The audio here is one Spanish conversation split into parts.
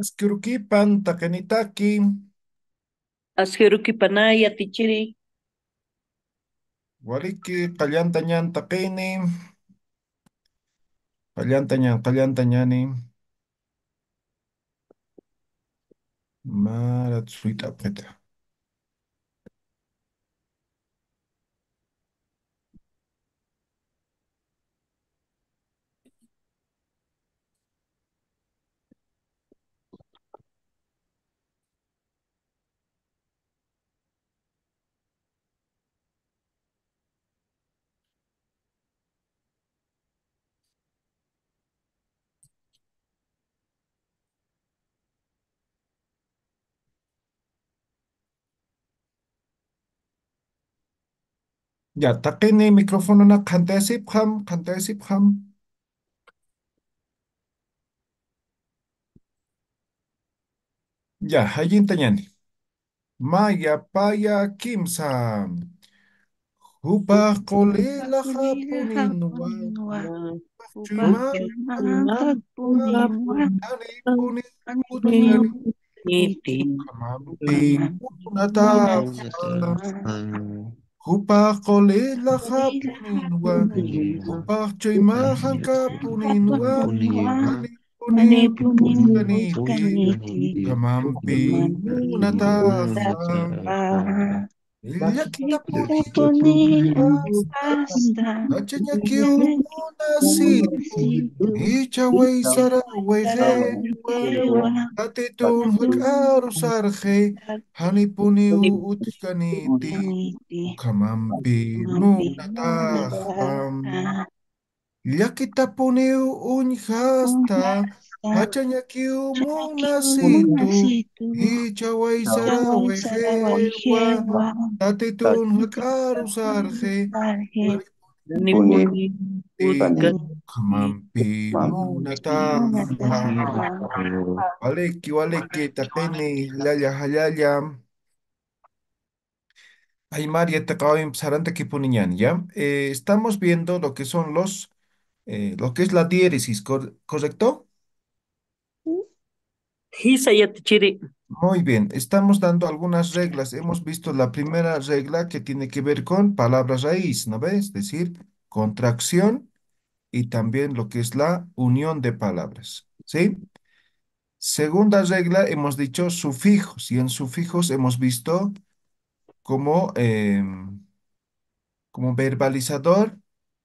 Askurukipan, takenitaki, Ashirukipanaya tichiri. waliki, qallantañan takini, qallantañani, marat suita peta. Ya, takini micrófono na kantesip ham. Ya, hayintañani. Maya, paya, kimsa. Hupa, kolila, Pakulila hapuninwa. hakuninwa, Chima, upachuma wa, hakuninwa, ani, puni, anipuniu utkani, niti kamampi, kamamina unata. tama. Hupaqolila Pakulila hapuninwa, hakuninwa, hupaqchaymahanka upachuma puninwa, hakuninwa, manipuni anipuniu utkaniti, utkaniti kamampi munataqa, kamantinunatapa. llakitapuni Yakitapuniu hasta, hasta hachañakiu munasitu, Munasitu hichaway sara wayqewa, Sarawaikewa hatitun Patun hakaru sarqe, hanipuni utkaniti, Uniti ukamampi Mampinuna munataqa. Taha Llakitapuniu uñhasta, Unasta hachañakiu Chakiu munasitu, Munasitu hichaway Chawai sarawejewa, Sarawaihewa tatitun hakaru Tatitun sarje, Sarhe Nipuni haripoti, Uniti kamampi munataqa. Munataha Waliki, takini, hallalla. Ay, María, te acabo de empezar antes que ponían, ¿ya? Estamos viendo lo que son lo que es la diéresis, ¿correcto? Hisaya tichiri. Muy bien, estamos dando algunas reglas. Hemos visto la primera regla que tiene que ver con palabras raíz, ¿no ves? Es decir, contracción y también lo que es la unión de palabras, ¿sí? Segunda regla, hemos dicho sufijos y en sufijos hemos visto como, como verbalizador,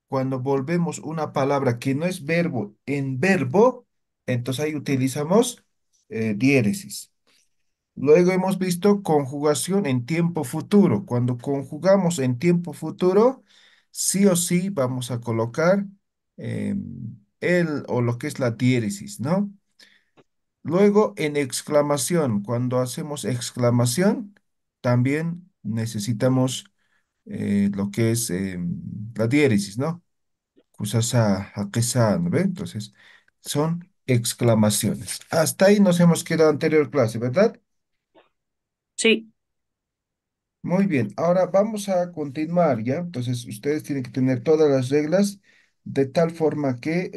cuando volvemos una palabra que no es verbo en verbo, entonces ahí utilizamos diéresis. Luego hemos visto conjugación en tiempo futuro. Cuando conjugamos en tiempo futuro, sí o sí vamos a colocar el o lo que es la diéresis, ¿no? Luego en exclamación, cuando hacemos exclamación, también necesitamos lo que es la diéresis, ¿no? Kusasa, hakesa, ¿no ve? Entonces, son exclamaciones. Hasta ahí nos hemos quedado anterior clase, ¿verdad? Sí, Muy bien, ahora vamos a continuar, ¿ya? Entonces, ustedes tienen que tener todas las reglas de tal forma que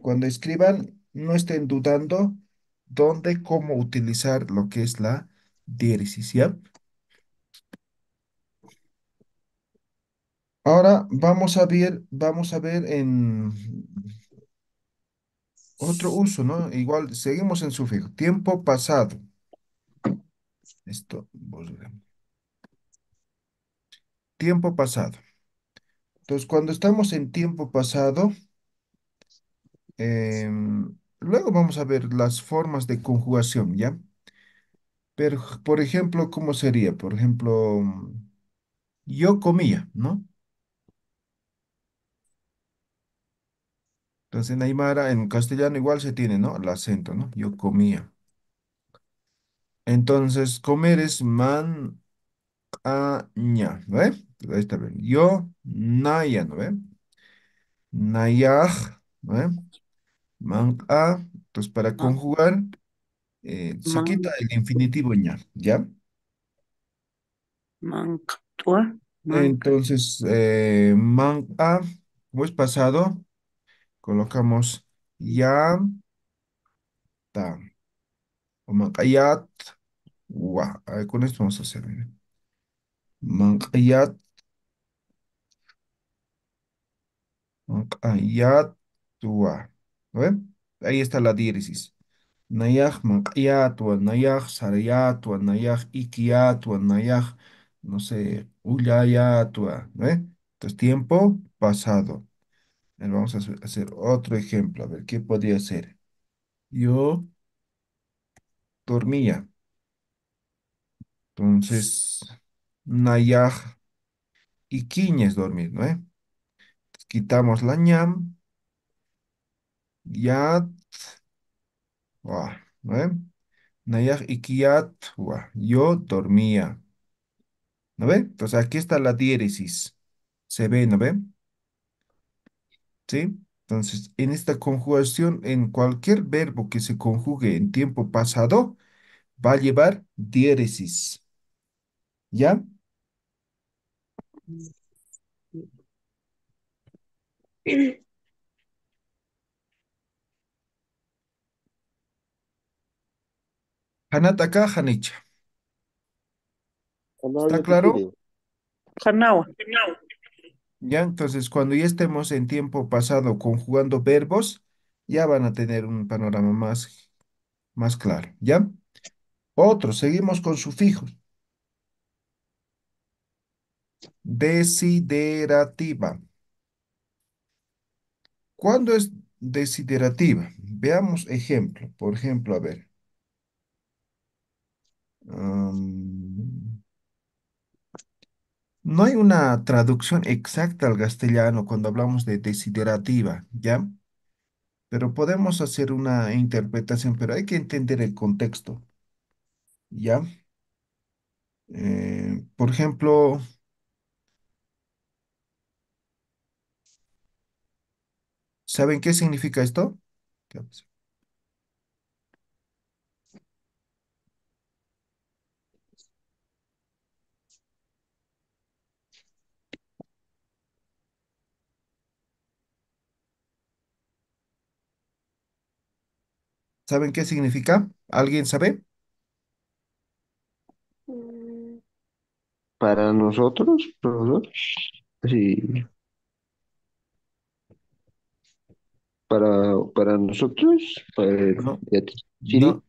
cuando escriban no estén dudando dónde, cómo utilizar lo que es la diéresis, ¿ya? Ahora vamos a ver en otro uso, ¿no? Igual, seguimos en sufijo. Tiempo pasado. Esto, tiempo pasado. Entonces, cuando estamos en tiempo pasado, luego vamos a ver las formas de conjugación, ¿ya? Pero, por ejemplo, ¿cómo sería? Por ejemplo, yo comía, ¿no? Entonces, en Aymara, en castellano igual se tiene, ¿no? El acento, ¿no? Yo comía. Entonces, comer es man, a, ña, ¿no ve? Ahí está bien. Yo, naya, ¿no ve? Nayaj, ¿no ve? Man, a. Entonces, para man, conjugar, se quita man, el infinitivo ña, ¿ya? mantua, manca, Entonces, man a, como es pasado, colocamos ya, ta. O manqayat. Wa. A ver, con esto vamos a hacer. Mira. Manqayat. Manqayat. Wa. ¿Lo ven? Ahí está la diéresis. Nayaj manqayat, wa nayaj sarayat, wa nayaj ikiyat, wa nayaj, no sé, uyayat, ¿no? Entonces, tiempo pasado. A ver, vamos a hacer otro ejemplo. A ver, ¿qué podría ser? Yo dormía. Entonces, nayaj ikiña es dormir, ¿no? Quitamos la ñam, yat, ¿no? Nayaj ikiyat, yo dormía. ¿No ve? Entonces, aquí está la diéresis. Se ve, ¿no ve? ¿Sí? Entonces, en esta conjugación, en cualquier verbo que se conjugue en tiempo pasado, va a llevar diéresis. ¿Ya? Hanataka, Hanicha. Canal ¿Está ya te claro? quiere. Janawa. Ya, entonces, cuando ya estemos en tiempo pasado conjugando verbos, ya van a tener un panorama más claro. ¿Ya? Otro, seguimos con sufijos. Desiderativa. ¿Cuándo es desiderativa? Veamos ejemplo. Por ejemplo, a ver. am, no hay una traducción exacta al castellano cuando hablamos de desiderativa, ¿ya? Pero podemos hacer una interpretación, pero hay que entender el contexto, ¿ya? Por ejemplo, ¿saben qué significa esto? ¿Qué pasa? ¿Saben qué significa? ¿Alguien sabe? Para nosotros, profesor, sí, para nosotros, No, ya te- no. Chiri,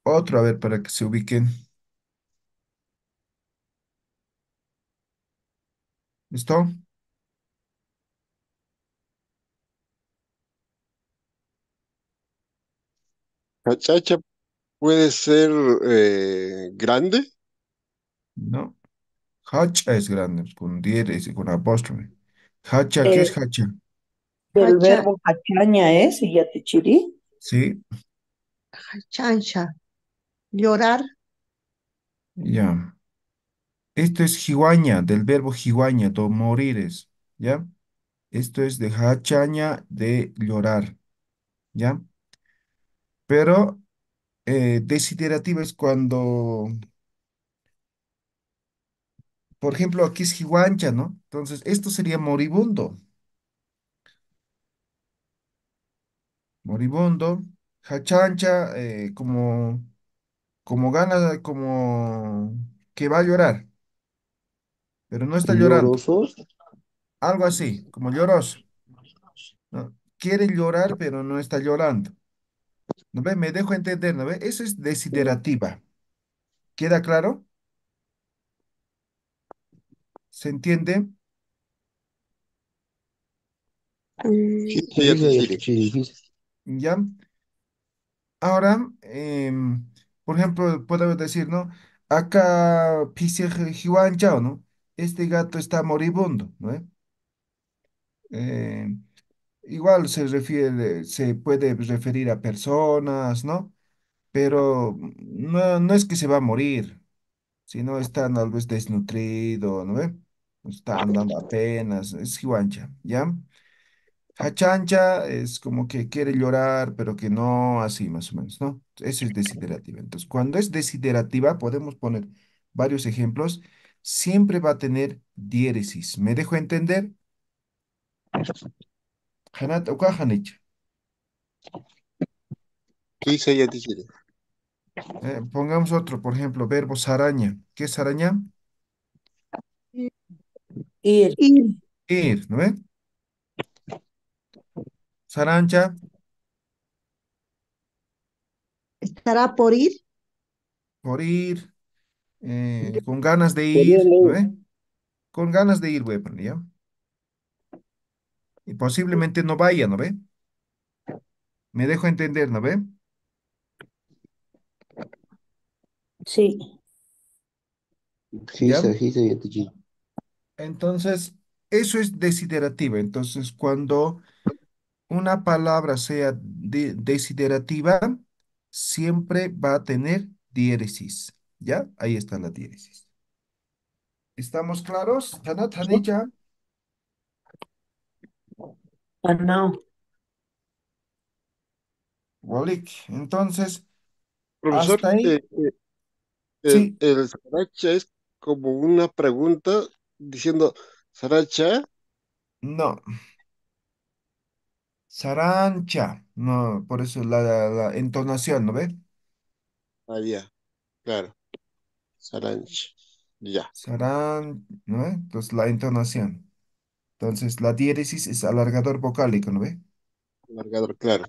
Otro, a ver, para que se ubiquen. ¿Listo? Cachacha puede ser grande. No. Hacha es grande, con diéresis y con apóstrofe. Hacha, ¿qué Eh, es hacha? del Hacha, verbo hachaña es yatichiri. Sí, chancha, llorar, ya. Esto es jiwaña, del verbo jiwaña, morir es, ¿ya? Esto es de hachaña, de llorar, ¿ya? Pero desiderativa es cuando, por ejemplo, aquí es jiwancha, ¿no? Entonces, esto sería moribundo, moribundo, hachancha, como gana, como que va a llorar, pero no está llorando, llorosos, algo así, como lloroso, ¿no? Quiere llorar, pero no está llorando. ¿No ve? Me dejo entender, ¿no ve? Eso es desiderativa. ¿Queda claro? ¿Se entiende? Sí, mm, sí, ya te ya te Chile. Chiri, ¿Ya? Ahora, por ejemplo, podemos decir, ¿no? Acá, chao, ¿no? Este gato está moribundo, ¿no? Eh, igual se puede referir a personas, ¿no? Pero no es que se va a morir, sino está tal vez desnutrido, ¿no ve? Está andando apenas, es Jiwancha, ¿ya? Hachancha es como que quiere llorar, pero que no, así más o menos, ¿no? Eso es desiderativa. Entonces, cuando es desiderativa, podemos poner varios ejemplos, siempre va a tener diéresis. ¿Me dejo entender? Hanat, uka, hanich. Sí, sí, ya te Chile. Pongamos otro, por ejemplo, verbo saraña. ¿Qué es araña? Ir. Ir. Ir, ¿no ve? Sarancha, ¿Estará por ir? por ir, con ganas de Podría ir, ¿no leer. ve? Con ganas de ir, voy a poner, ¿ya? Y posiblemente no vaya, ¿no ve? Me dejo entender, ¿no ve? Sí. ¿Ya? Hisa, yatichiri. Entonces, eso es desiderativa. Entonces, cuando una palabra sea desiderativa, siempre va a tener diéresis. ¿Ya? Ahí está la diéresis. ¿Estamos claros? Tanat, Hanicha, Ganado. Walik. Entonces, Profesor, hasta ahí, el, sí, el Saracha es como una pregunta diciendo, Saracha, no. Sarancha, no, por eso la entonación, ¿no ve? ya, claro, Sarancha, ya, Saran, ¿no ve? Entonces, la entonación. Entonces, la diéresis es alargador vocálico, ¿no ve? alargador, claro,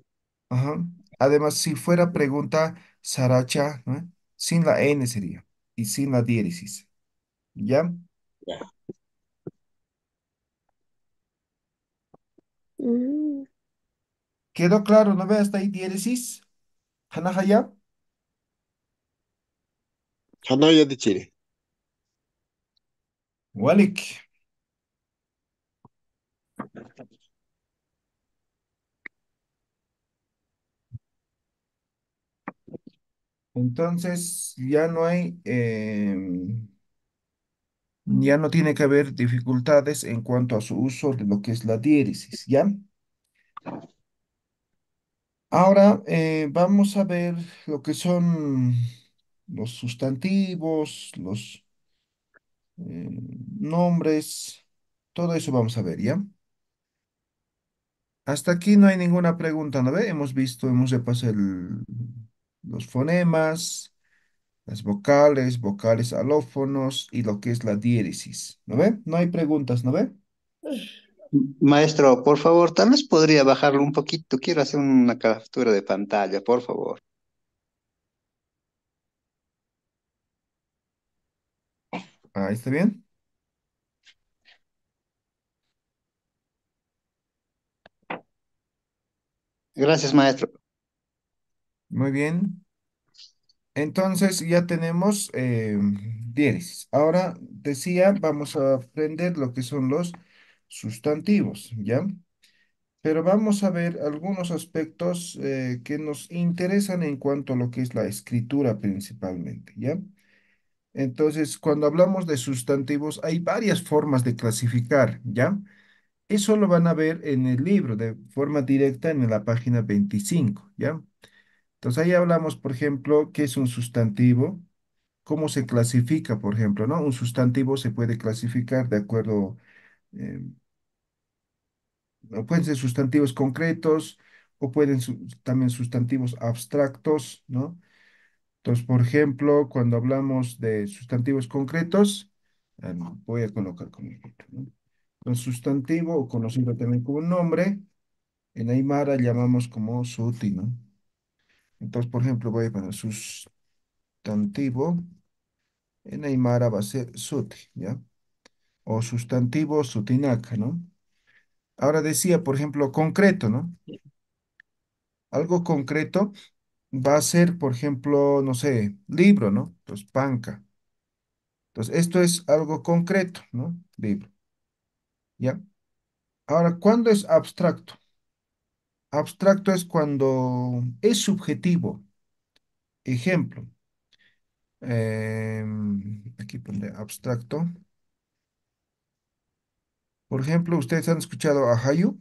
Ajá. Además, si fuera pregunta Saracha, ¿no ve? Sin la N sería, y sin la diéresis, ¿ya? ya. Mm, ¿Quedó claro, no ve? Hasta ahí diéresis. Hanahaya, Hanaya de Chile. Walik. Entonces, ya no tiene que haber dificultades en cuanto a su uso de lo que es la diéresis, ¿ya? Ahora vamos a ver lo que son los sustantivos, los nombres, todo eso vamos a ver, ¿ya? Hasta aquí no hay ninguna pregunta, ¿no ve? Hemos visto, hemos repasado los fonemas, las vocales, vocales alófonos y lo que es la diéresis, ¿no ve? No hay preguntas, ¿no ve? Maestro, por favor, tal vez podría bajarlo un poquito. Quiero hacer una captura de pantalla, por favor. Ahí está bien. Gracias, maestro. Muy bien. Entonces ya tenemos diéresis. Ahora decía, vamos a aprender lo que son los sustantivos, ¿ya? Pero vamos a ver algunos aspectos que nos interesan en cuanto a lo que es la escritura principalmente, ¿ya? Entonces, cuando hablamos de sustantivos, hay varias formas de clasificar, ¿ya? Eso lo van a ver en el libro de forma directa en la página 25, ¿ya? Entonces ahí hablamos, por ejemplo, qué es un sustantivo, cómo se clasifica, por ejemplo, ¿no? Un sustantivo se puede clasificar de acuerdo, eh, o pueden ser sustantivos concretos o pueden también sustantivos abstractos, ¿no? Entonces, por ejemplo, cuando hablamos de sustantivos concretos, voy a colocar como ejemplo, ¿no? Un sustantivo, o conocido también como nombre, en Aymara llamamos como suti, ¿no? Entonces, por ejemplo, voy a poner sustantivo, en Aymara va a ser suti, ¿ya? O sustantivo sutinaka, ¿no? Ahora decía, por ejemplo, concreto, ¿no? Algo concreto va a ser, por ejemplo, no sé, libro, ¿no? Entonces, panca. Entonces, esto es algo concreto, ¿no? Libro, ¿ya? Ahora, ¿cuándo es abstracto? Abstracto es cuando es subjetivo. Ejemplo, aquí pondré abstracto. Por ejemplo, ustedes han escuchado a Hayu.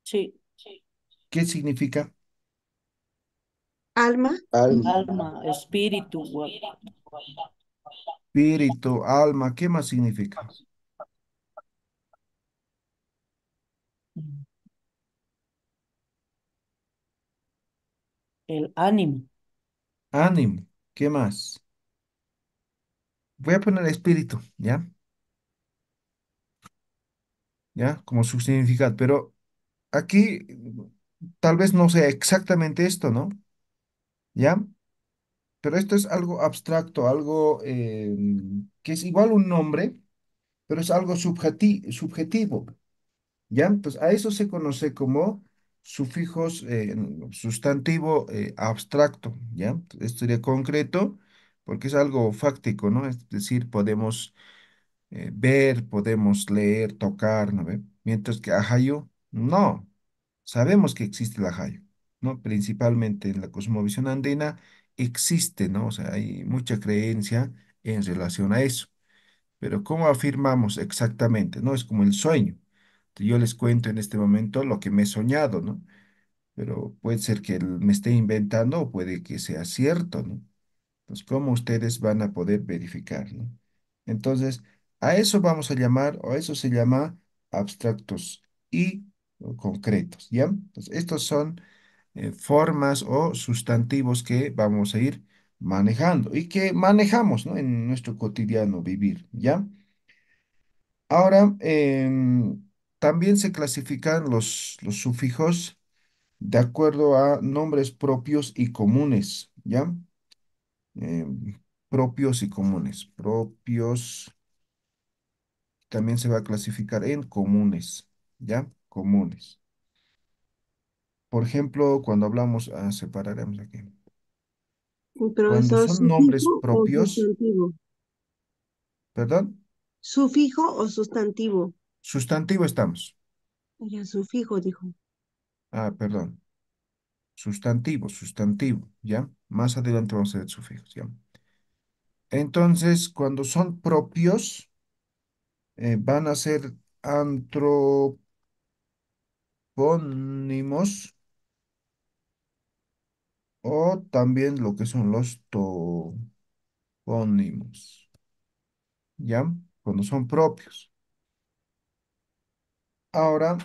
Sí. ¿Qué significa? alma. Alma, espíritu. Espíritu, alma, ¿qué más significa? El ánimo. ánimo. ¿Qué más? Voy a poner espíritu, ¿ya? ¿Ya? Como su significado, pero aquí tal vez no sea exactamente esto, ¿no? ¿Ya? Pero esto es algo abstracto, algo que es igual un nombre, pero es algo subjetivo, ¿ya? Entonces, a eso se conoce como sufijos, sustantivo abstracto, ¿ya? Esto sería concreto porque es algo fáctico, ¿no? Es decir, podemos ver, podemos leer, tocar, ¿no ve? Mientras que ajayo, no. Sabemos que existe el ajayo, ¿no? Principalmente en la cosmovisión andina existe, ¿no? O sea, hay mucha creencia en relación a eso. Pero ¿cómo afirmamos exactamente? No es como el sueño. Yo les cuento en este momento lo que me he soñado, ¿no? Pero puede ser que me esté inventando o puede que sea cierto, ¿no? Entonces, ¿cómo ustedes van a poder verificar, ¿no? Entonces, a eso vamos a llamar, o a eso se llama abstractos y o concretos, ¿ya? Entonces, estos son formas o sustantivos que vamos a ir manejando y que manejamos, ¿no? En nuestro cotidiano vivir, ¿ya? Ahora, también se clasifican los sufijos de acuerdo a nombres propios y comunes, ¿ya? Propios y comunes. Propios también se va a clasificar en comunes, ¿ya? Comunes. Por ejemplo, cuando hablamos, separaremos aquí. Cuando Profesor, son nombres ¿sufijo o propios, sustantivo? perdón, ¿Sufijo o sustantivo? sustantivo estamos. Ya, sufijo, dijo. Perdón. Sustantivo, ¿ya? Más adelante vamos a ver sufijos, ¿ya? Entonces, cuando son propios, van a ser antropónimos o también lo que son los topónimos, ¿ya? Cuando son propios. Ahora,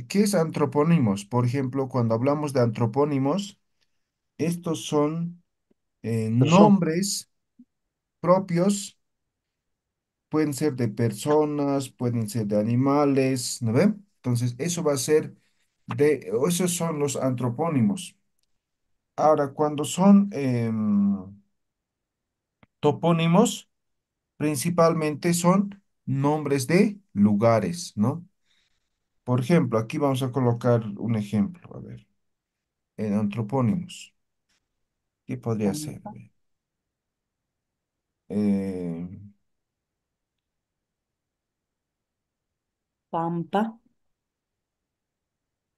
¿qué es antropónimos? Por ejemplo, cuando hablamos de antropónimos, estos son Son nombres propios, pueden ser de personas, pueden ser de animales, ¿no ven? Entonces, eso va a ser o esos son los antropónimos. Ahora, cuando son topónimos, principalmente son nombres de lugares, ¿no? Por ejemplo, aquí vamos a colocar un ejemplo, a ver, en antropónimos. ¿Qué podría ser? A ver, eh, Pampa,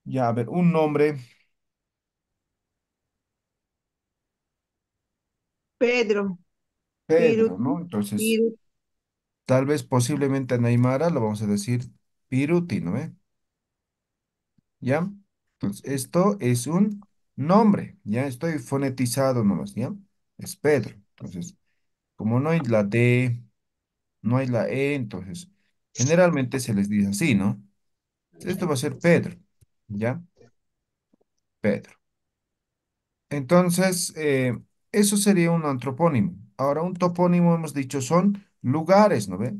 ya, a ver, un nombre, Pedro, Piru, Pedro, ¿no? Entonces, Piru, tal vez posiblemente en Aymara lo vamos a decir Piruti, ¿no? ¿Ya? Entonces, esto es un nombre, ¿ya? Estoy fonetizado nomás, ¿ya? Es Pedro. Entonces, como no hay la D, no hay la E, entonces, generalmente se les dice así, ¿no? Esto va a ser Pedro, ¿ya? Pedro. Entonces, eso sería un antropónimo. Ahora, un topónimo, hemos dicho, son lugares, ¿no ve?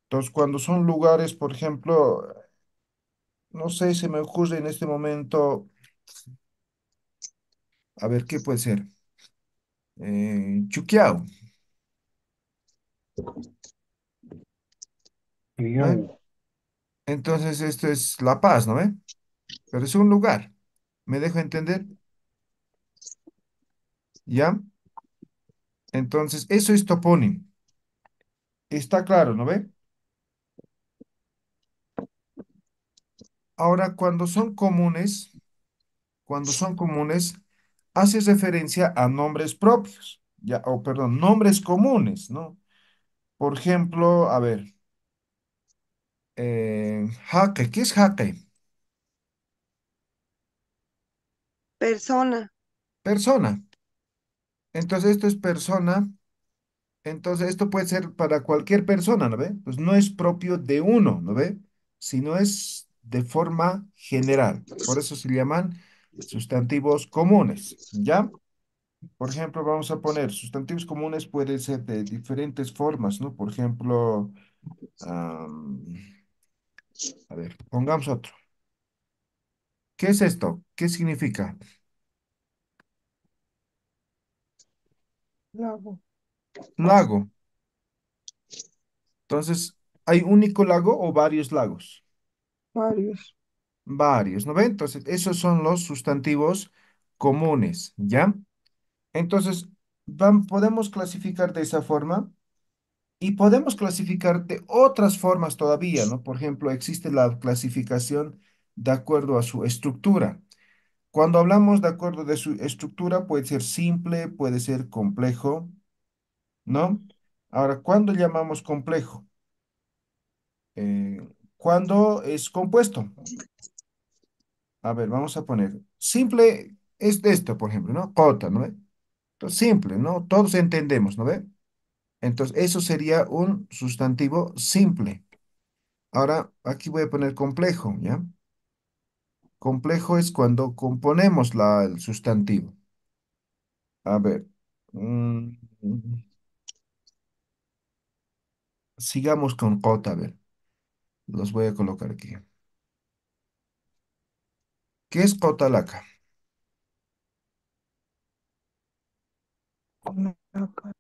Entonces, cuando son lugares, por ejemplo, no sé, se me ocurre en este momento, a ver, ¿qué puede ser? Chuquiao, ¿no ve? Entonces, esto es La Paz, ¿no ve? Pero es un lugar. ¿Me dejo entender? ¿Ya? Entonces, eso es topónimo. Está claro, ¿no ve? Ahora, cuando son comunes, hace referencia a nombres propios, ya, o perdón, nombres comunes, ¿no? Por ejemplo, a ver, jaque, ¿qué es jaque? persona, Persona. Entonces, esto es persona. Entonces, esto puede ser para cualquier persona, ¿no ve? Pues no es propio de uno, ¿no ve? Sino es de forma general. Por eso se llaman Sustantivos comunes, ¿ya? Por ejemplo, vamos a poner sustantivos comunes pueden ser de diferentes formas, ¿no? Por ejemplo, am, a ver, pongamos otro. ¿Qué es esto? ¿Qué significa? Lago. Lago. Entonces, ¿hay único lago o varios lagos? Varios. Varios, ¿no ven? Entonces, esos son los sustantivos comunes, ¿ya? Entonces, podemos clasificar de esa forma y podemos clasificar de otras formas todavía, ¿no? Por ejemplo, existe la clasificación de acuerdo a su estructura. Cuando hablamos de acuerdo de su estructura, puede ser simple, puede ser complejo, ¿no? Ahora, ¿cuándo llamamos complejo? ¿Cuándo es compuesto? A ver, vamos a poner. Simple es esto, por ejemplo, ¿no? Cota, ¿no ve? Entonces, simple, ¿no? Todos entendemos, ¿no ve? Entonces, eso sería un sustantivo simple. Ahora, aquí voy a poner complejo, ¿ya? Complejo es cuando componemos el sustantivo. A ver, mm, sigamos con cota, a ver, los voy a colocar aquí. ¿Qué es cota laca? Lago.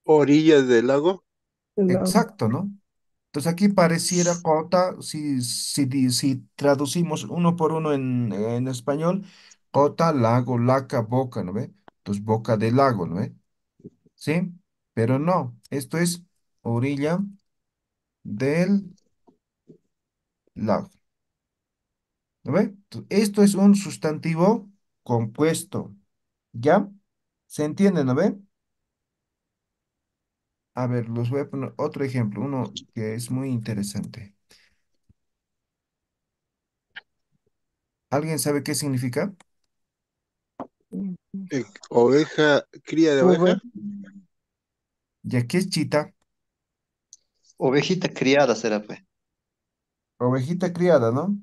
Orillas del lago. Lago. Exacto, ¿no? Entonces aquí pareciera cota, si traducimos uno por uno en español, cota, lago, laca, boca, ¿no ve? Entonces boca del lago, ¿no ve? ¿Sí? Pero no, esto es orilla del lago, ¿no ve? Esto es un sustantivo compuesto, ¿ya? ¿Se entiende, no ve? A ver, los voy a poner otro ejemplo, uno que es muy interesante. ¿Alguien sabe qué significa? Oveja, cría de V. oveja. ¿Ya qué es chita? Ovejita criada será, pues. Ovejita criada, ¿no?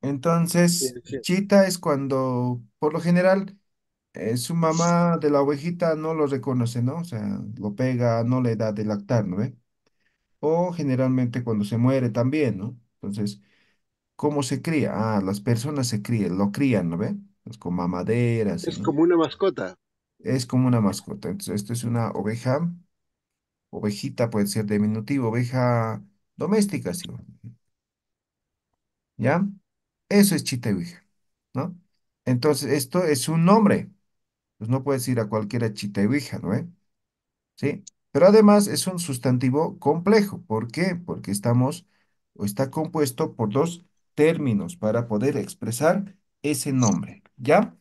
Sí, Entonces, sí. chita es cuando, por lo general, su mamá de la ovejita no lo reconoce, ¿no? O sea, lo pega, no le da de lactar, ¿no ve? O generalmente cuando se muere también, ¿no? Entonces, ¿cómo se cría? Ah, las personas se crían, lo crían, ¿no ve? Pues con mamaderas, Es ¿no? como una mascota. Es como una mascota. Entonces, esto es una oveja, ovejita puede ser diminutivo, oveja doméstica, sí. ¿Ya? Eso es chita y ouija, ¿no? Entonces, esto es un nombre. Pues no puedes ir a cualquiera chita y ouija, ¿no? ¿Sí? Pero además es un sustantivo complejo. ¿Por qué? Porque estamos o está compuesto por dos términos para poder expresar ese nombre, ¿ya?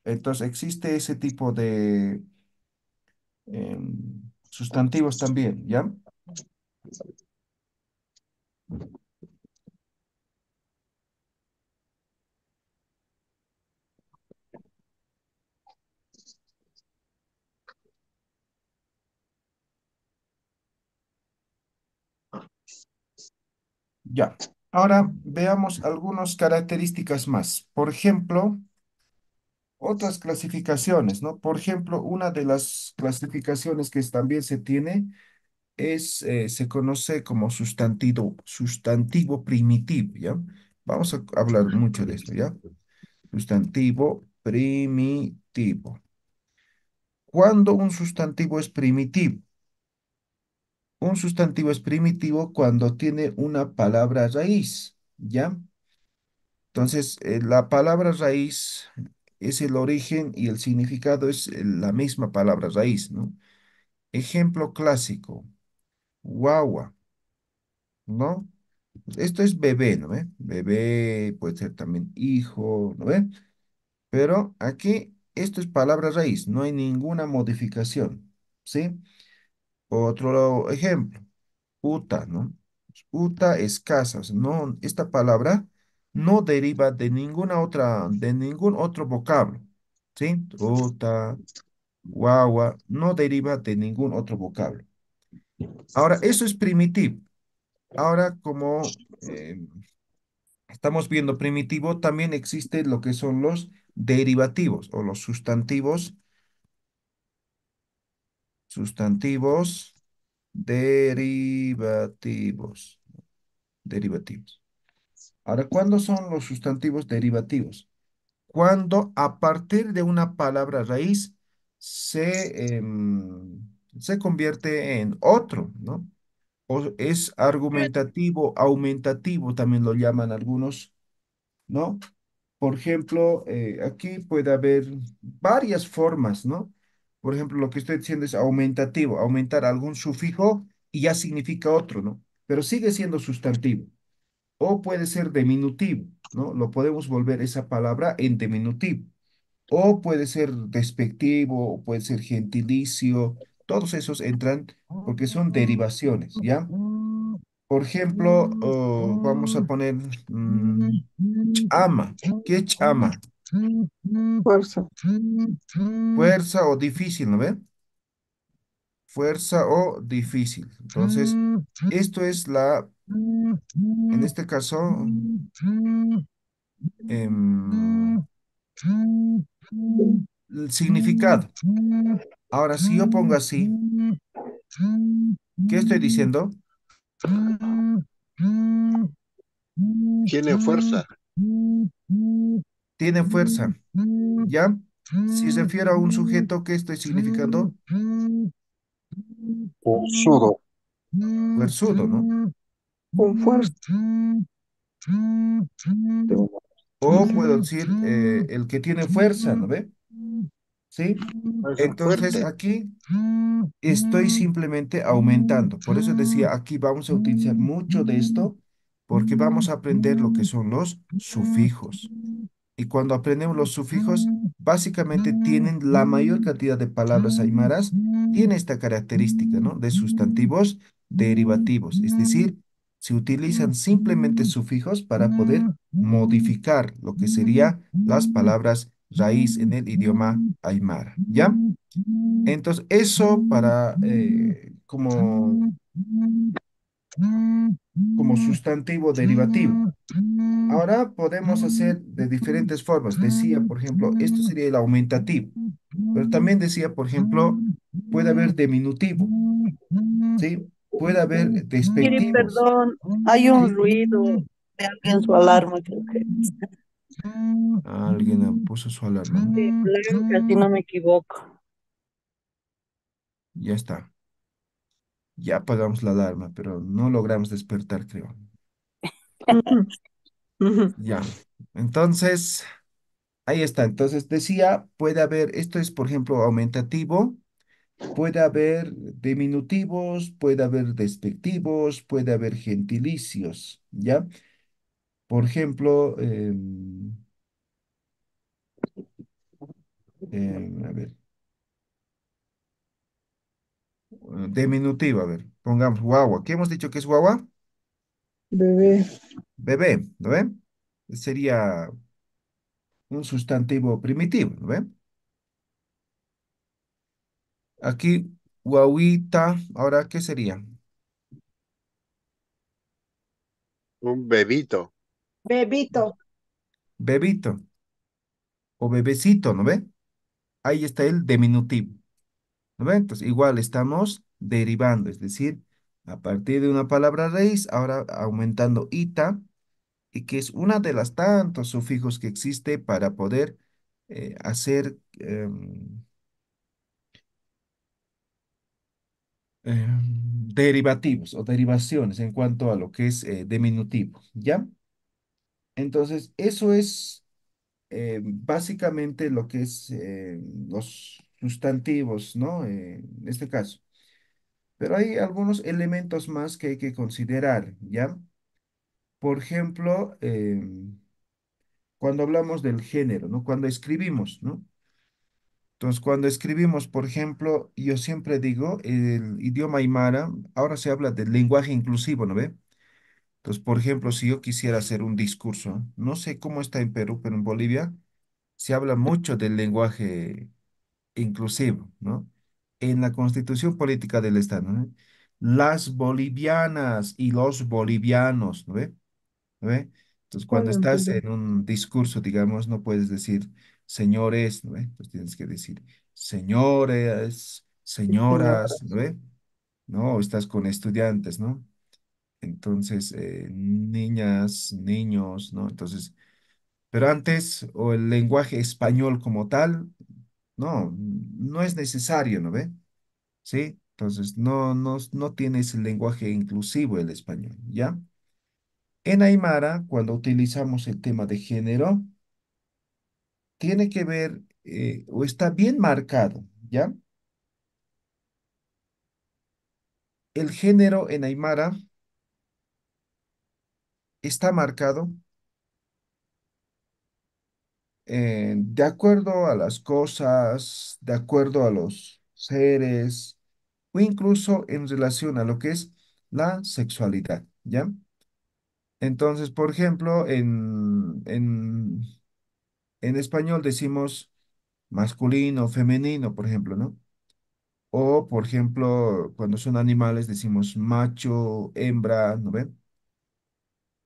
Entonces existe ese tipo de sustantivos también, ¿ya? Ya. Ahora veamos algunas características más. Por ejemplo, otras clasificaciones, ¿no? Por ejemplo, una de las clasificaciones que también se tiene se conoce como sustantivo primitivo, ¿ya? Vamos a hablar mucho de esto, ¿ya? Sustantivo primitivo. ¿Cuándo un sustantivo es primitivo? Un sustantivo es primitivo cuando tiene una palabra raíz, ¿ya? Entonces, la palabra raíz es el origen y el significado es la misma palabra raíz, ¿no? Ejemplo clásico, guagua, ¿no? Esto es bebé, ¿no ve? Bebé puede ser también hijo, ¿no ve? Pero aquí esto es palabra raíz, no hay ninguna modificación, ¿sí? Otro ejemplo, uta, ¿no? Uta es casa, o sea, no, esta palabra no deriva de ningún otro vocablo, ¿sí? Uta, guagua, no deriva de ningún otro vocablo. Ahora, eso es primitivo. Ahora, como estamos viendo primitivo, también existe lo que son los derivativos o los sustantivos derivativos, derivativos. Ahora, ¿cuándo son los sustantivos derivativos? Cuando a partir de una palabra raíz se convierte en otro, ¿no? O es argumentativo, aumentativo, también lo llaman algunos, ¿no? Por ejemplo, aquí puede haber varias formas, ¿no? Por ejemplo, lo que estoy diciendo es aumentativo, aumentar algún sufijo y ya significa otro, ¿no? Pero sigue siendo sustantivo. O puede ser diminutivo, ¿no? Lo podemos volver esa palabra en diminutivo. O puede ser despectivo, o puede ser gentilicio. Todos esos entran porque son derivaciones, ¿ya? Por ejemplo, vamos a poner chama. ¿Qué es chama? Fuerza. Fuerza o difícil, ¿no ve? Fuerza o difícil. Entonces, esto es en este caso, em, el significado. Ahora, si yo pongo así, ¿qué estoy diciendo? Tiene fuerza. Tiene fuerza, ¿ya? Si refiero a un sujeto, ¿qué estoy significando? Forzudo. Fuerzudo, ¿no? Con fuerza. De una- O puedo decir el que tiene fuerza, ¿no ve? ¿Sí? Es un Entonces fuerte. aquí estoy simplemente aumentando. Por eso decía, aquí vamos a utilizar mucho de esto porque vamos a aprender lo que son los sufijos. Y cuando aprendemos los sufijos, básicamente tienen la mayor cantidad de palabras aymaras, tiene esta característica, ¿no? De sustantivos derivativos. Es decir, se utilizan simplemente sufijos para poder modificar lo que serían las palabras raíz en el idioma aymara, ¿ya? Entonces, eso para como sustantivo derivativo. Ahora podemos hacer de diferentes formas. Decía, por ejemplo, esto sería el aumentativo, pero también decía, por ejemplo, puede haber diminutivo, ¿sí? Puede haber Siri, despectivos, perdón, hay un ¿sí? ruido de alguien, su alarma, creo que Alguien puso su alarma, ¿no? de Blanca, si no me equivoco. Ya está. Ya apagamos la alarma, pero no logramos despertar, creo. Ya. Entonces, ahí está. Entonces decía, puede haber, esto es, por ejemplo, aumentativo. Puede haber diminutivos, puede haber despectivos, puede haber gentilicios, ¿ya? Por ejemplo, a ver, diminutivo, a ver, pongamos guagua. ¿Qué hemos dicho que es guagua? Bebé. Bebé, ¿no ven? Sería un sustantivo primitivo, ¿no ven? Aquí, guaguita, ahora, ¿qué sería? Un bebito. Bebito. Bebito o bebecito, ¿no ve? Ahí está el diminutivo. ¿No ve? Entonces, igual estamos derivando, es decir, a partir de una palabra raíz, ahora aumentando ita, y que es una de las tantos sufijos que existe para poder hacer derivativos o derivaciones en cuanto a lo que es diminutivo, ¿ya? Entonces, eso es básicamente lo que es los sustantivos, ¿no? En este caso. Pero hay algunos elementos más que hay que considerar, ¿ya? Por ejemplo, cuando hablamos del género, ¿no? Cuando escribimos, ¿no? Entonces, cuando escribimos, por ejemplo, yo siempre digo, el idioma aymara, ahora se habla del lenguaje inclusivo, ¿no ve? Entonces, por ejemplo, si yo quisiera hacer un discurso, no sé cómo está en Perú, pero en Bolivia se habla mucho del lenguaje inclusivo, ¿no? En la constitución política del Estado, ¿no? Las bolivianas y los bolivianos, ¿no ve? ¿No ve? Entonces, cuando ¿Cuándo estás empezó? en un discurso, digamos, no puedes decir señores, ¿no ve? Entonces tienes que decir señores, Señor. señoras, ¿no ve? ¿No? O estás con estudiantes, ¿no? Entonces, niñas, niños, ¿no? Entonces, pero antes, o el lenguaje español como tal, no, no es necesario, ¿no ve? ¿Sí? Entonces, no tienes el lenguaje inclusivo el español, ¿ya? En Aymara, cuando utilizamos el tema de género, tiene que ver, o está bien marcado, ¿ya? El género en Aymara está marcado de acuerdo a las cosas, de acuerdo a los seres, o incluso en relación a lo que es la sexualidad, ¿ya? Entonces, por ejemplo, en español decimos masculino, femenino, por ejemplo, ¿no? O, por ejemplo, cuando son animales decimos macho, hembra, ¿no ven?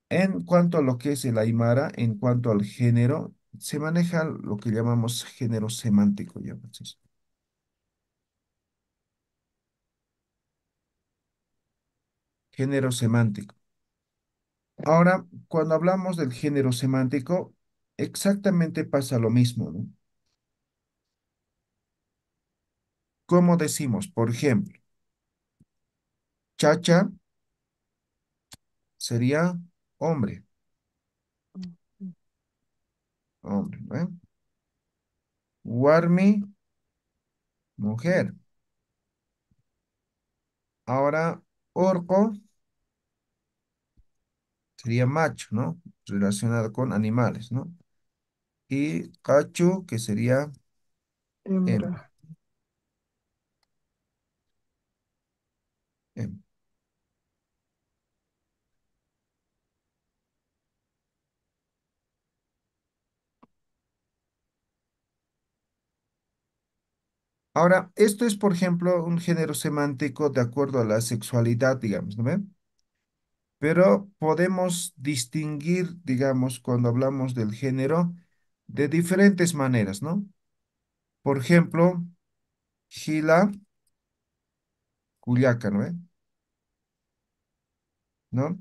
En cuanto a lo que es el aymara, en cuanto al género, se maneja lo que llamamos género semántico, ya, pues, género semántico. Ahora, cuando hablamos del género semántico, exactamente pasa lo mismo, ¿no? ¿Cómo decimos? Por ejemplo, chacha sería hombre, hombre, ¿no? Warmi, mujer. Ahora, orco sería macho, ¿no? Relacionado con animales, ¿no? Y cachu, que sería Hembra. hembra. hembra. Ahora, esto es, por ejemplo, un género semántico de acuerdo a la sexualidad, digamos, ¿no ven? Pero podemos distinguir, digamos, cuando hablamos del género, de diferentes maneras, ¿no? Por ejemplo, Gila, Culiaca, ¿no ven? ¿No?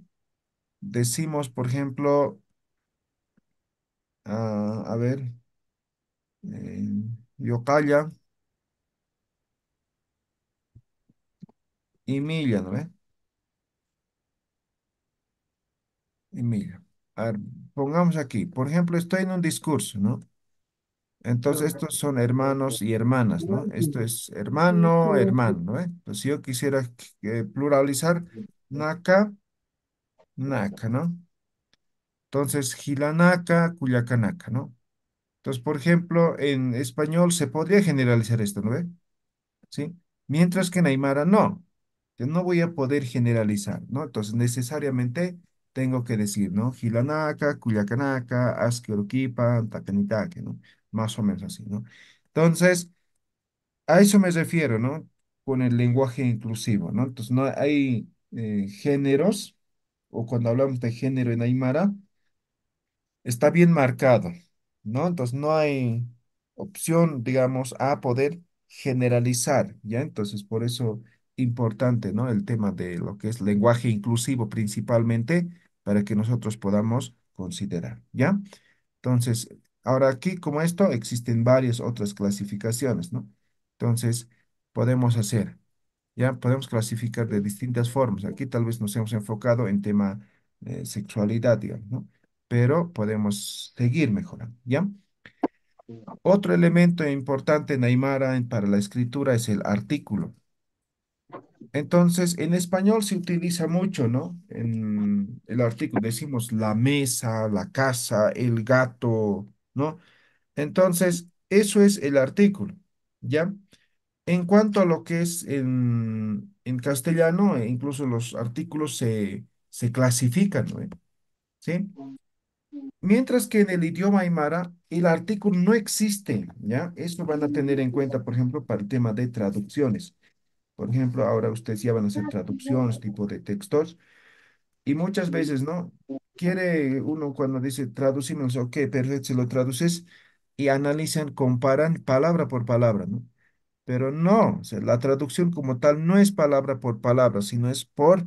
Decimos, por ejemplo, a ver, Yocalla y Milla, ¿no ven? Y Milla. A ver, pongamos aquí, por ejemplo, estoy en un discurso, ¿no? Entonces, estos son hermanos y hermanas, ¿no? Esto es hermano, hermano, ¿no? Entonces, si yo quisiera pluralizar, naca, naca, ¿no? Entonces, gilanaca, cuyacanaca, ¿no? Entonces, por ejemplo, en español se podría generalizar esto, ¿no ve? ¿Sí? Mientras que en Aymara no, yo no voy a poder generalizar, ¿no? Entonces, necesariamente tengo que decir, ¿no? Gilanaca, cuyacanaca, asqueroquipa, tacanitaque, ¿no? Más o menos así, ¿no? Entonces, a eso me refiero, ¿no? Con el lenguaje inclusivo, ¿no? Entonces, no hay géneros, o cuando hablamos de género en Aymara, está bien marcado, ¿no? Entonces, no hay opción, digamos, a poder generalizar, ¿ya? Entonces, por eso importante, ¿no? El tema de lo que es lenguaje inclusivo principalmente para que nosotros podamos considerar, ¿ya? Entonces, ahora aquí, como esto, existen varias otras clasificaciones, ¿no? Entonces, podemos hacer, ¿ya? Podemos clasificar de distintas formas. Aquí tal vez nos hemos enfocado en tema sexualidad, digamos, ¿no? Pero podemos seguir mejorando, ¿ya? Otro elemento importante en Aymara para la escritura es el artículo. Entonces, en español se utiliza mucho, ¿no? En el artículo decimos la mesa, la casa, el gato, ¿no? Entonces, eso es el artículo, ¿ya? En cuanto a lo que es en castellano, incluso los artículos se clasifican, ¿no? ¿Sí? Mientras que en el idioma aymara, el artículo no existe, ¿ya? Eso van a tener en cuenta, por ejemplo, para el tema de traducciones. Por ejemplo, ahora ustedes ya van a hacer traducciones, tipo de textos. Y muchas veces, ¿no? Quiere uno cuando dice traducimos, ok, perfecto, se lo traduces y analizan, comparan palabra por palabra, ¿no? Pero no, o sea, la traducción como tal no es palabra por palabra, sino es por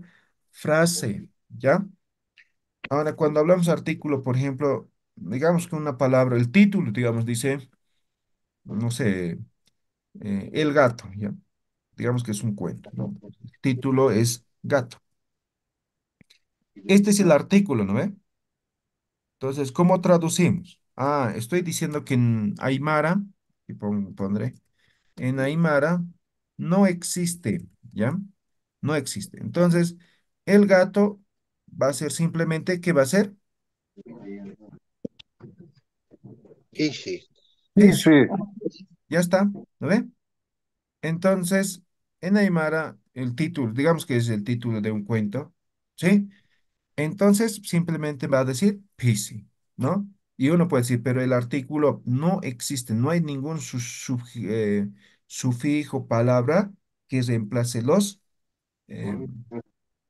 frase, ¿ya? Ahora, cuando hablamos artículo, por ejemplo, digamos que una palabra, el título, digamos, dice, no sé, el gato, ¿ya? Digamos que es un cuento, ¿no? El título es gato. Este es el artículo, ¿no ve? Entonces, ¿cómo traducimos? Ah, estoy diciendo que en Aymara, y pondré, en Aymara no existe, ¿ya? No existe. Entonces, el gato va a ser simplemente, ¿qué va a ser? Easy. Eso, Sí. ya está, ¿no ve? Entonces, en Aymara, el título, digamos que es el título de un cuento, ¿sí? Entonces, simplemente va a decir PC, ¿no? Y uno puede decir, pero el artículo no existe, no hay ningún sufijo, palabra que reemplace los eh,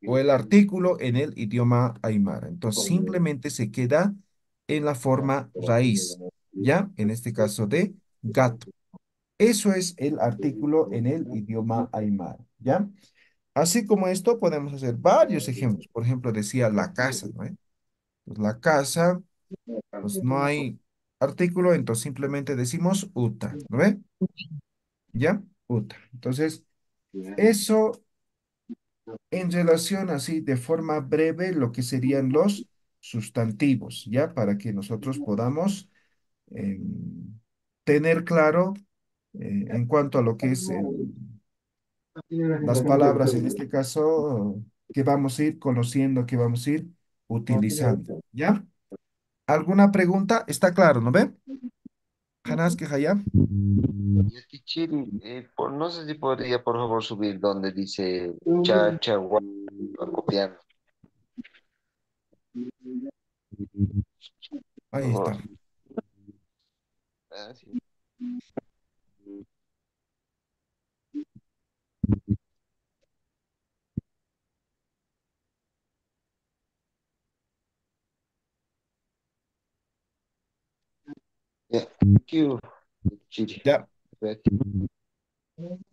o el artículo en el idioma aymara. Entonces, simplemente se queda en la forma raíz, ¿ya? En este caso de gato. Eso es el artículo en el idioma aymara, ¿ya? Así como esto, podemos hacer varios ejemplos. Por ejemplo, decía la casa, ¿no? Pues la casa, pues no hay artículo, entonces simplemente decimos uta, ¿no ve? ¿Ya? Uta. Entonces, eso en relación así de forma breve lo que serían los sustantivos, ¿ya? Para que nosotros podamos tener claro en cuanto a lo que es las palabras, en este caso, que vamos a ir conociendo, que vamos a ir utilizando, ¿ya? ¿Alguna pregunta? ¿Está claro, no ve? Hanas que haya. Y el teacher, no sé si podría por favor subir donde dice cha, cha, para copiar, por Ahí está. favor. Ah, sí. Yeah. Thank you, teacher. Ya.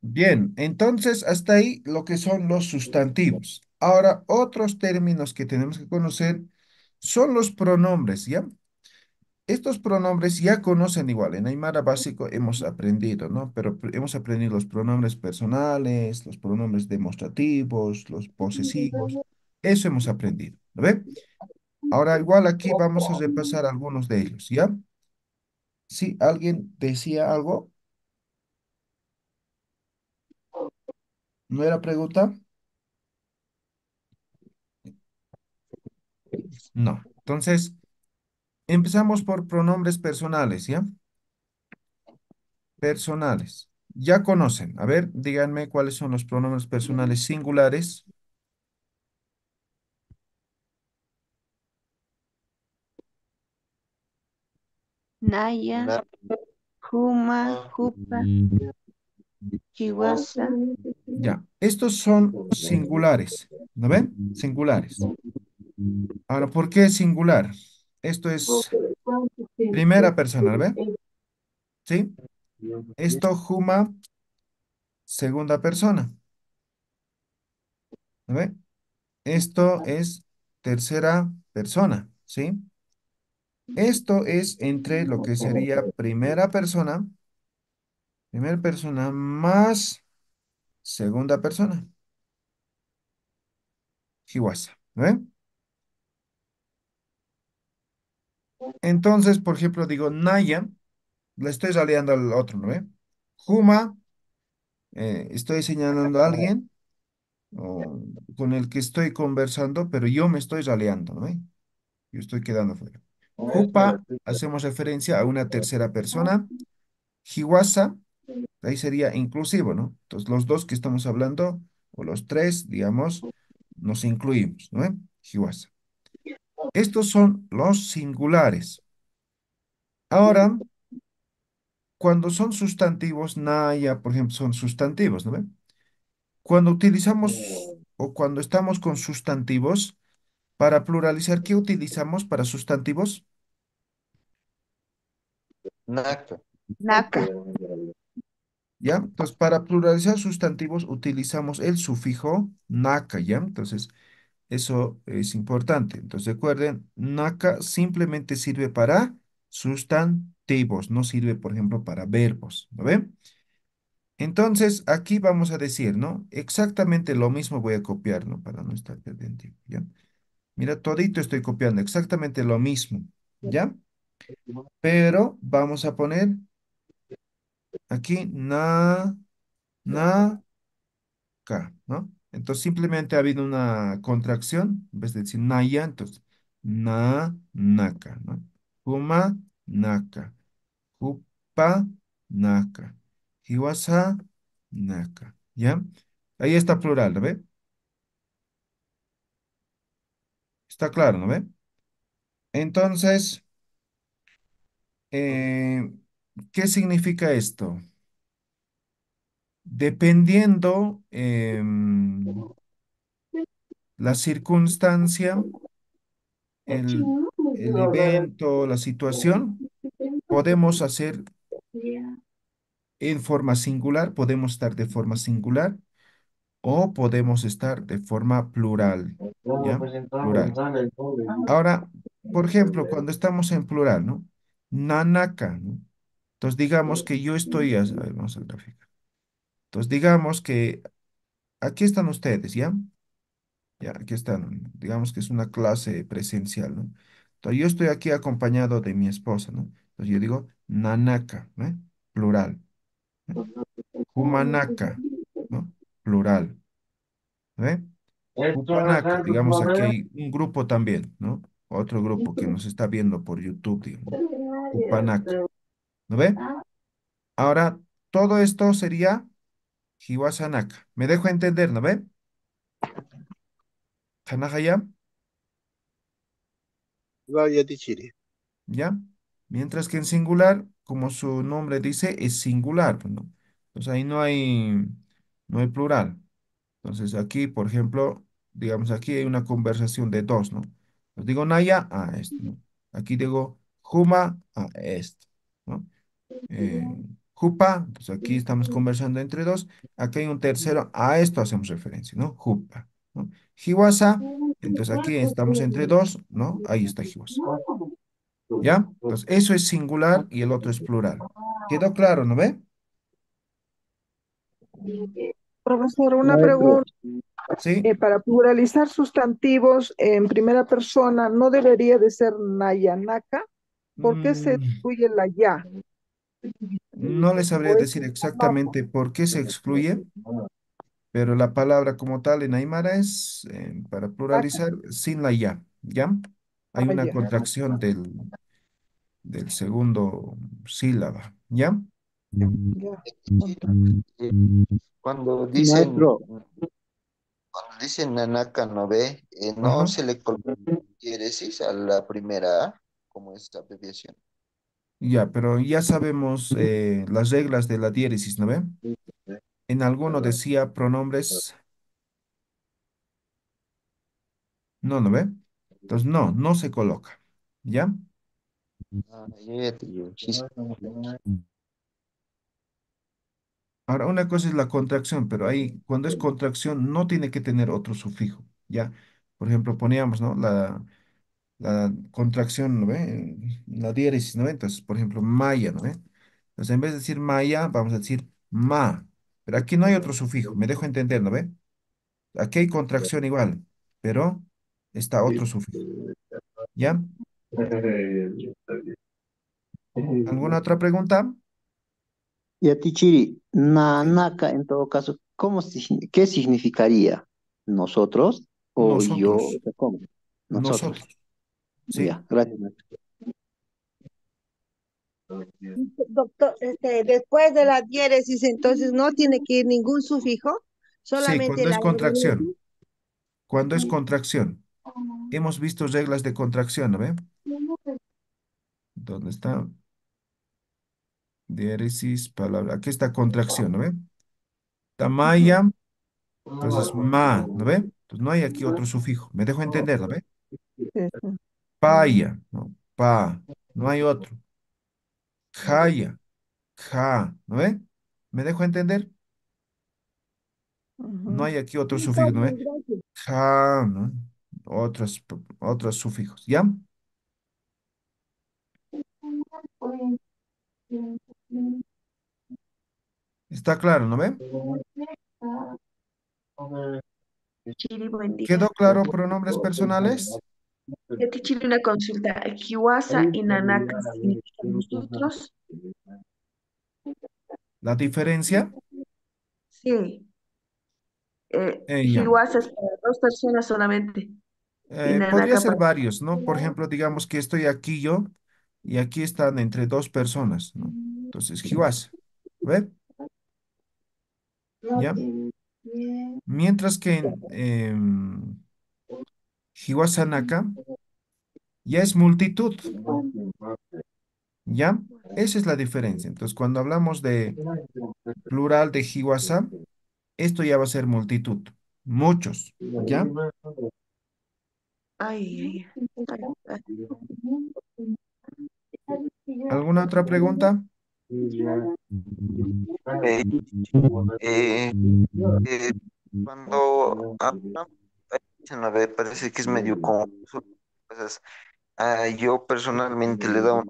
Bien, entonces hasta ahí lo que son los sustantivos. Ahora, otros términos que tenemos que conocer son los pronombres, ¿ya? Estos pronombres ya conocen igual, en Aymara básico hemos aprendido, ¿no? Pero hemos aprendido los pronombres personales, los pronombres demostrativos, los posesivos, eso hemos aprendido, ¿lo ve? Ahora igual aquí vamos a repasar algunos de ellos, ¿ya? Si alguien decía algo, ¿no era pregunta? No. Entonces, empezamos por pronombres personales, ¿ya? Personales. Ya conocen. A ver, díganme cuáles son los pronombres personales singulares. Naya, Na- Juma, ah, Jupa, Chihuahua. Chihuasa. Ya, estos son singulares. ¿No ven? Singulares. Ahora, ¿por qué singular? Esto es primera persona, ¿no ven? ¿Sí? Esto, Juma, segunda persona. ¿No ven? Esto es tercera persona. ¿Sí? Esto es entre lo que sería primera persona más segunda persona, Hiwasa, ¿no ve? Entonces, por ejemplo, digo Naya, le estoy raleando al otro, ¿no ve? Juma, estoy señalando a alguien o con el que estoy conversando, pero yo me estoy raleando, ¿no ve? Yo estoy quedando fuera. Jupa, hacemos referencia a una tercera persona. Hiwasa, ahí sería inclusivo, ¿no? Entonces, los dos que estamos hablando, o los tres, digamos, nos incluimos, ¿no ve? Hiwasa. Estos son los singulares. Ahora, cuando son sustantivos, naya, por ejemplo, son sustantivos, ¿no ve? Cuando utilizamos o cuando estamos con sustantivos, Para pluralizar, ¿qué utilizamos para sustantivos? Naca. Naca. ¿Ya? Entonces, para pluralizar sustantivos utilizamos el sufijo naca, ¿ya? Entonces, eso es importante. Entonces, recuerden, naca simplemente sirve para sustantivos, no sirve, por ejemplo, para verbos, ¿no ven? Entonces, aquí vamos a decir, ¿no? Exactamente lo mismo voy a copiar, ¿no? Para no estar perdiendo tiempo, ¿ya? Mira, todito estoy copiando exactamente lo mismo, ¿ya? Pero vamos a poner aquí na, ¿no? Entonces simplemente ha habido una contracción, en vez de decir naya, entonces naka, ¿no? Huma, naka. Hupa, naka. Hiwasa, naka. ¿Ya? Ahí está plural, ¿lo ve? Está claro, ¿no ve? Entonces, eh, ¿qué significa esto? Dependiendo la circunstancia, el, el evento, la situación, podemos hacer en forma singular, podemos estar de forma singular o podemos estar de forma plural, ¿ya? Plural. Ahora, por ejemplo, cuando estamos en plural, ¿no? Nanaka, ¿no? Entonces digamos que yo estoy, a ver, vamos a graficar. Entonces digamos que aquí están ustedes, ¿ya? Ya, aquí están, digamos que es una clase presencial, ¿no? Entonces yo estoy aquí acompañado de mi esposa, ¿no? Entonces yo digo nanaka, ¿no? Plural. ¿No? Humanaka, ¿no? Plural. ¿Ve? Upanaka, digamos, aquí hay un grupo también, ¿no? Otro grupo que nos está viendo por YouTube, digamos. Upanaka, ¿no ve? Ahora, todo esto sería Hiwasanaka. ¿Me dejo entender, no ve? Hanahaya, Vaya Tichiri. ¿ya? Mientras que en singular, como su nombre dice, es singular, pues, ¿no? Entonces ahí no hay plural. Entonces aquí, por ejemplo, digamos, aquí hay una conversación de dos, ¿no? Pues digo Naya a esto, ¿no? Aquí digo Juma a esto, ¿no? Jupa, pues aquí estamos conversando entre dos. Aquí hay un tercero, a esto hacemos referencia, ¿no? Jupa, ¿no? Jiwasa, entonces aquí estamos entre dos, ¿no? Ahí está Jiwasa, ¿ya? Entonces eso es singular y el otro es plural. ¿Quedó claro, no ve? Profesor, una Maestro, pregunta. Sí. Para pluralizar sustantivos en primera persona, ¿no debería de ser nayanaka? ¿Por qué se Mm, excluye la ya? no les sabría ¿O es decir exactamente por qué se excluye, pero la palabra como tal en Aymara es, para nayanaka? pluralizar, sin la ya, ¿ya? Hay Ah, una ya, contracción del segundo sílaba, ¿ya? ya. Eh, Cuando dicen, maestro, cuando dicen Nanaka no ve, no Ajá. se le coloca diéresis a la primera A, como es abreviación. Ya, pero ya sabemos las reglas de la diéresis, ¿no ve? En alguno decía pronombres, no ve? Entonces, no se coloca, ¿ya? Ah, yo ya te digo, sí, sí. Ahora, una cosa es la contracción, pero ahí, cuando es contracción, no tiene que tener otro sufijo, ¿ya? Por ejemplo, poníamos, ¿no? La contracción, ¿no ve? La diéresis, ¿no ve? Entonces, por ejemplo, maya, ¿no ve? Entonces, en vez de decir maya, vamos a decir ma. Pero aquí no hay otro sufijo, me dejo entender, ¿no ve? Aquí hay contracción igual, pero está otro sufijo, ¿ya? ¿Alguna otra pregunta? Y a ti, Chiri, Sí. nanaka en todo caso, ¿qué significaría? ¿Nosotros o yo? O Nosotros, sea, ¿cómo? Nosotros. nosotros, ¿sí? Ya, gracias, maestro. Doctor, después de la diéresis, entonces no tiene que ir ningún sufijo, Sí, solamente cuando la es R. contracción, cuando es contracción. Hemos visto reglas de contracción, ¿no ve? ¿Dónde está? Diéresis, palabra. Aquí está contracción, ¿no ve? Tamaya, entonces ma, ¿no ve? Entonces no hay aquí otro sufijo. ¿Me dejo entender, no ve? Este, Paya, ¿no? Pa, no hay otro. Jaya, ja, ¿no ve? ¿Me dejo entender? No ujú. hay aquí otro sufijo, ¿no ve? Ja, ¿no? Otros sufijos, ¿ya? Está claro, ¿no ve? Chiri, buen ¿Quedó día. claro pronombres personales? Chiri, una consulta. Kiwasa y Nanaka significan nosotros. La diferencia, Sí. ya. Hiwasa es para dos personas solamente. Y Podría Nanaka ser para... varios, ¿no? Por ejemplo, digamos que estoy aquí yo y aquí están entre dos personas, ¿no? Entonces, Hiwas, ¿ve? ¿Ya? Mientras que en Hiwasanaka ya es multitud, ¿ya? Esa es la diferencia. Entonces, cuando hablamos de plural de Hiwasa, esto ya va a ser multitud, muchos, ¿ya? Ay, ay, ay. ¿Alguna otra pregunta? Eh, eh, eh, cuando a ver, parece que es medio confuso. Entonces, yo personalmente le he dado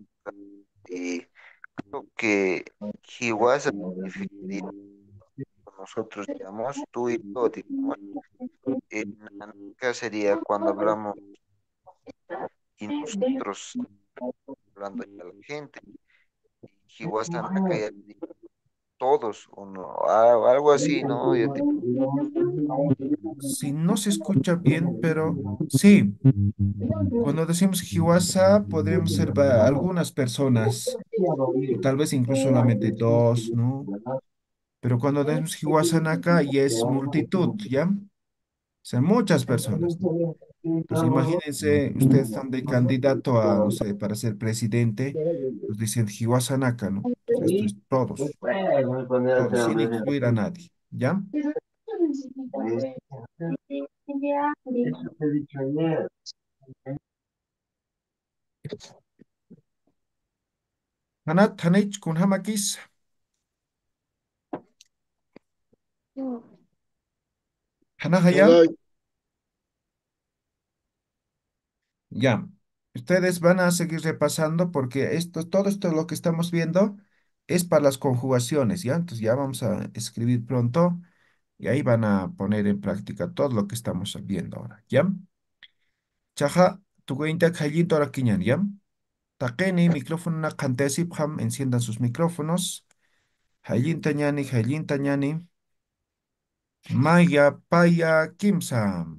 y creo que Hiwasa significaría nosotros, digamos, tú y yo, digamos. Nanaka sería cuando hablamos y nosotros hablando ya la gente. Y Hiwasa Naka ya todos, o no, algo así, ¿no? Ya tipo, Si no se escucha bien, pero sí, cuando decimos Hiwasa, podríamos ser algunas personas, o tal vez incluso solamente dos, ¿no? Pero cuando decimos Hiwasanaka, ya es multitud, ¿ya? O sea, muchas personas, ¿no? Entonces, imagínense, ustedes están de candidato a, no sé, para ser presidente, pues dicen Hiwasanaka, ¿no? Entonces, esto es todos, todos, sin excluir a nadie, ¿ya? Hanat, Hanich, Kunhamakis, Hanahaya. Hola, Ya, ustedes van a seguir repasando porque todo esto lo que estamos viendo es para las conjugaciones, ¿ya? Entonces ya vamos a escribir pronto y ahí van a poner en práctica todo lo que estamos viendo ahora, ¿ya? Chaja, tu cuenta kallito ahora quiñan, ¿ya? Taqeni, micrófono na kantesip ham, enciendan sus micrófonos. Jallin tañani, maya, paya, kimsam.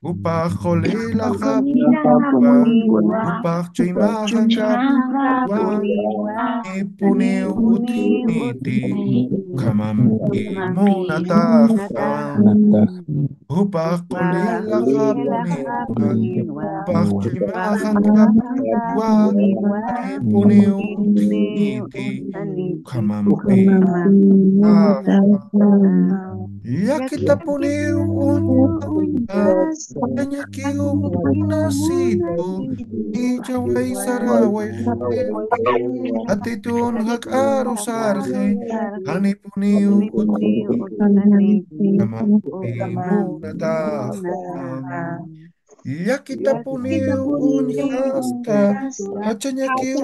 Upa, jolila, japuniwa. Upa, chaymahan, kapuniwa. Ipuni uthiniti kamam imunataha upah kolila kapuniwa upah chimahan kapuniwa ipuni uthiniti kamam imunataha ya kita puni unta hanya kiu nasitu ijawai sarawai Atitun hak arusarhe hani puniu utama imunata yakita puniu unhasta hachanya ki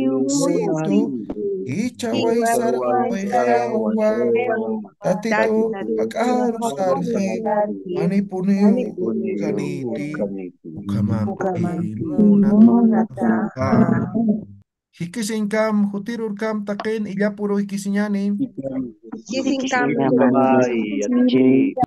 unsitu ichawai sarawai hewa atitun hak arusarhe hani puniu kaniti ukama imunata Hikisinkam, hutirurkam, taken, illapuro hikisiñani. Kissinkam. Bye, atichiri.